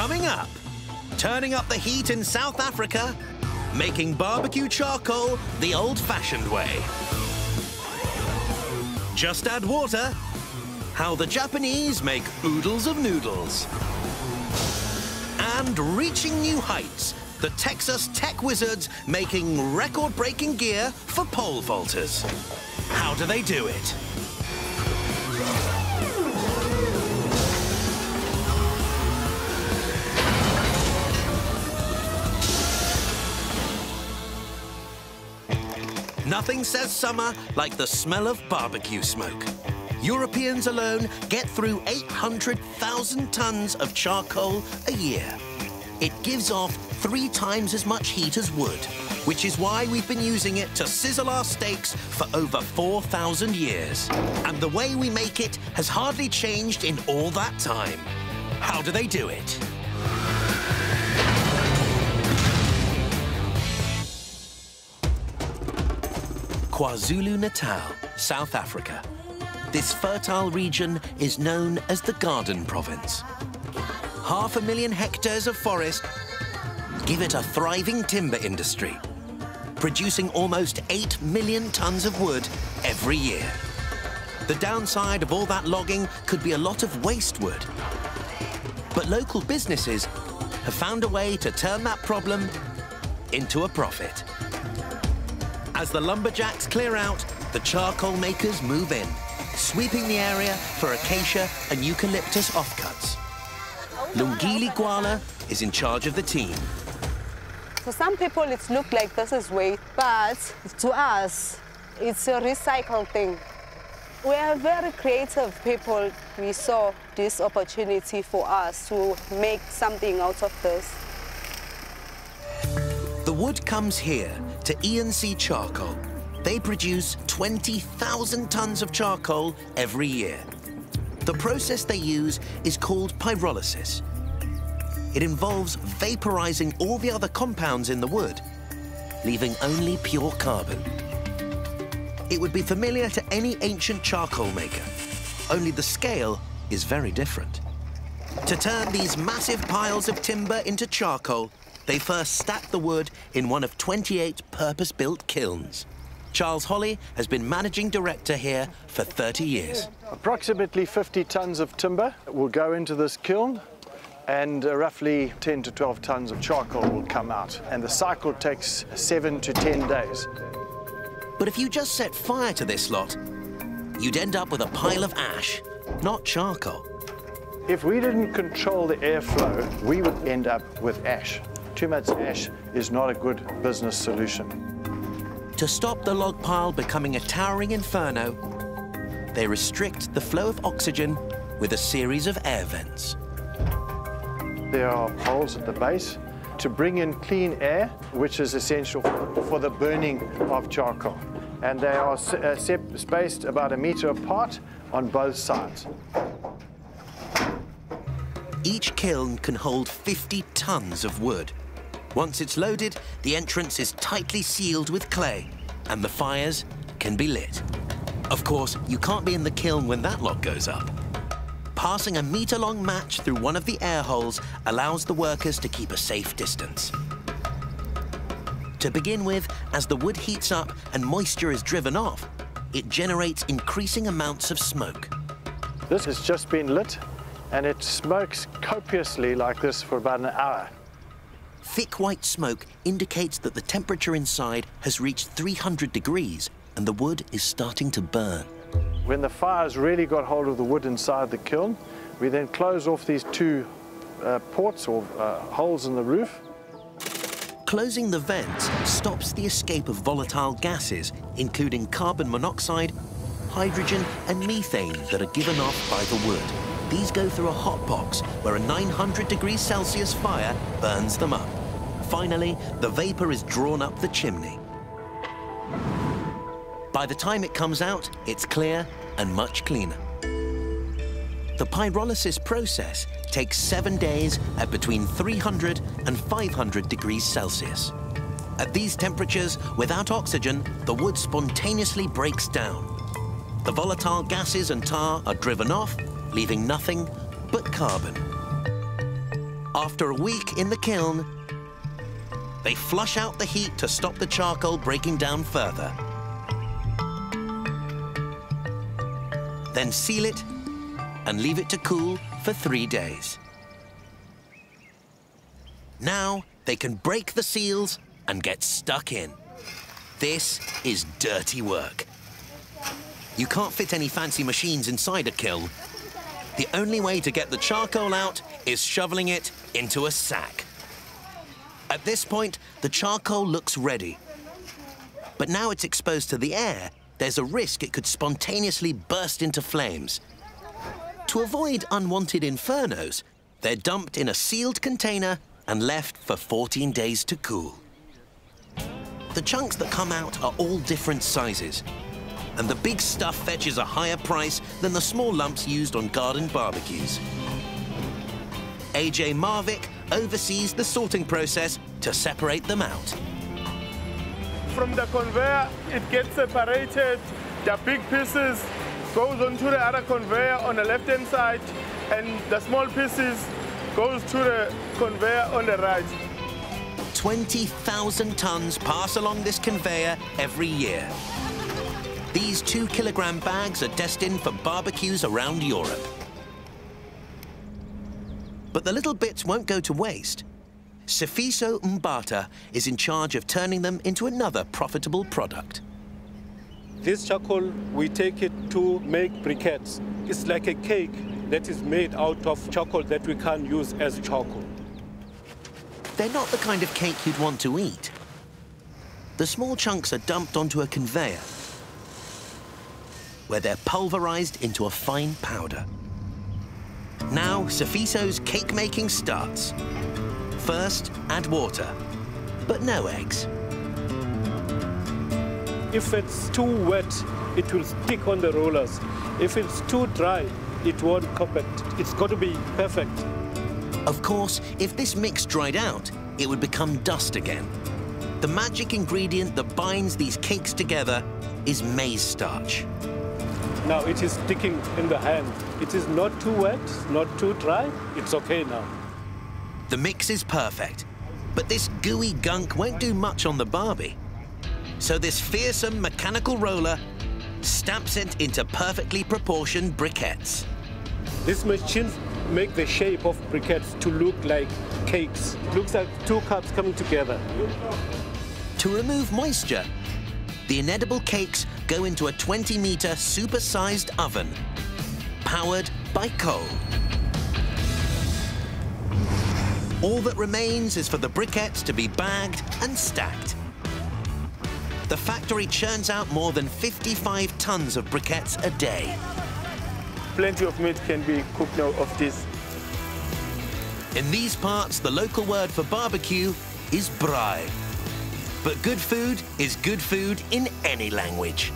Coming up, turning up the heat in South Africa, making barbecue charcoal the old-fashioned way. Just add water. How the Japanese make oodles of noodles. And reaching new heights, the Texas tech wizards making record-breaking gear for pole vaulters. How do they do it? Nothing says summer like the smell of barbecue smoke. Europeans alone get through 800,000 tons of charcoal a year. It gives off 3 times as much heat as wood, which is why we've been using it to sizzle our steaks for over 4,000 years. And the way we make it has hardly changed in all that time. How do they do it? KwaZulu-Natal, South Africa. This fertile region is known as the Garden Province. 500,000 hectares of forest give it a thriving timber industry, producing almost 8 million tons of wood every year. The downside of all that logging could be a lot of waste wood. But local businesses have found a way to turn that problem into a profit. As the lumberjacks clear out, the charcoal makers move in, sweeping the area for acacia and eucalyptus offcuts. Lungile Gwala is in charge of the team. For some people, it looks like this is waste, but to us, it's a recycled thing. We are very creative people. We saw this opportunity for us to make something out of this. The wood comes here to E&C Charcoal. They produce 20,000 tons of charcoal every year. The process they use is called pyrolysis. It involves vaporizing all the other compounds in the wood, leaving only pure carbon. It would be familiar to any ancient charcoal maker, only the scale is very different. To turn these massive piles of timber into charcoal, they first stack the wood in one of 28 purpose-built kilns. Charles Holly has been managing director here for 30 years. Approximately 50 tons of timber will go into this kiln, and roughly 10 to 12 tons of charcoal will come out. And the cycle takes 7 to 10 days. But if you just set fire to this lot, you'd end up with a pile of ash, not charcoal. If we didn't control the airflow, we would end up with ash. Too much ash is not a good business solution. To stop the log pile becoming a towering inferno, they restrict the flow of oxygen with a series of air vents. There are holes at the base to bring in clean air, which is essential for the burning of charcoal. And they are spaced about 1 meter apart on both sides. Each kiln can hold 50 tons of wood. Once it's loaded, the entrance is tightly sealed with clay, and the fires can be lit. Of course, you can't be in the kiln when that lot goes up. Passing a meter-long match through one of the air holes allows the workers to keep a safe distance. To begin with, as the wood heats up and moisture is driven off, it generates increasing amounts of smoke. This has just been lit, and it smokes copiously like this for about an hour. Thick white smoke indicates that the temperature inside has reached 300 degrees and the wood is starting to burn. When the fire's really got hold of the wood inside the kiln, we then close off these 2 ports or holes in the roof. Closing the vents stops the escape of volatile gases, including carbon monoxide, hydrogen and methane that are given off by the wood. These go through a hot box where a 900 degrees Celsius fire burns them up. Finally, the vapor is drawn up the chimney. By the time it comes out, it's clear and much cleaner. The pyrolysis process takes 7 days at between 300 and 500 degrees Celsius. At these temperatures, without oxygen, the wood spontaneously breaks down. The volatile gases and tar are driven off, leaving nothing but carbon. After a week in the kiln, they flush out the heat to stop the charcoal breaking down further. Then seal it and leave it to cool for 3 days. Now they can break the seals and get stuck in. This is dirty work. You can't fit any fancy machines inside a kiln. The only way to get the charcoal out is shoveling it into a sack. At this point, the charcoal looks ready. But now it's exposed to the air, there's a risk it could spontaneously burst into flames. To avoid unwanted infernos, they're dumped in a sealed container and left for 14 days to cool. The chunks that come out are all different sizes, and the big stuff fetches a higher price than the small lumps used on garden barbecues. AJ Marvick oversees the sorting process to separate them out. From the conveyor, it gets separated. The big pieces goes onto the other conveyor on the left-hand side, and the small pieces goes to the conveyor on the right. 20,000 tons pass along this conveyor every year. These 2-kilogram bags are destined for barbecues around Europe. But the little bits won't go to waste. Sifiso Mbata is in charge of turning them into another profitable product. This charcoal, we take it to make briquettes. It's like a cake that is made out of charcoal that we can use as charcoal. They're not the kind of cake you'd want to eat. The small chunks are dumped onto a conveyor, where they're pulverized into a fine powder. Now, Sifiso's cake-making starts. First, add water, but no eggs. If it's too wet, it will stick on the rollers. If it's too dry, it won't compact. It's got to be perfect. Of course, if this mix dried out, it would become dust again. The magic ingredient that binds these cakes together is maize starch. Now it is sticking in the hand. It is not too wet, not too dry. It's okay now. The mix is perfect, but this gooey gunk won't do much on the barbie. So this fearsome mechanical roller stamps it into perfectly proportioned briquettes. These machines make the shape of briquettes to look like cakes. It looks like 2 cups coming together. To remove moisture, the inedible cakes go into a 20-meter super-sized oven, powered by coal. All that remains is for the briquettes to be bagged and stacked. The factory churns out more than 55 tons of briquettes a day. Plenty of meat can be cooked now of this. In these parts, the local word for barbecue is braai. But good food is good food in any language.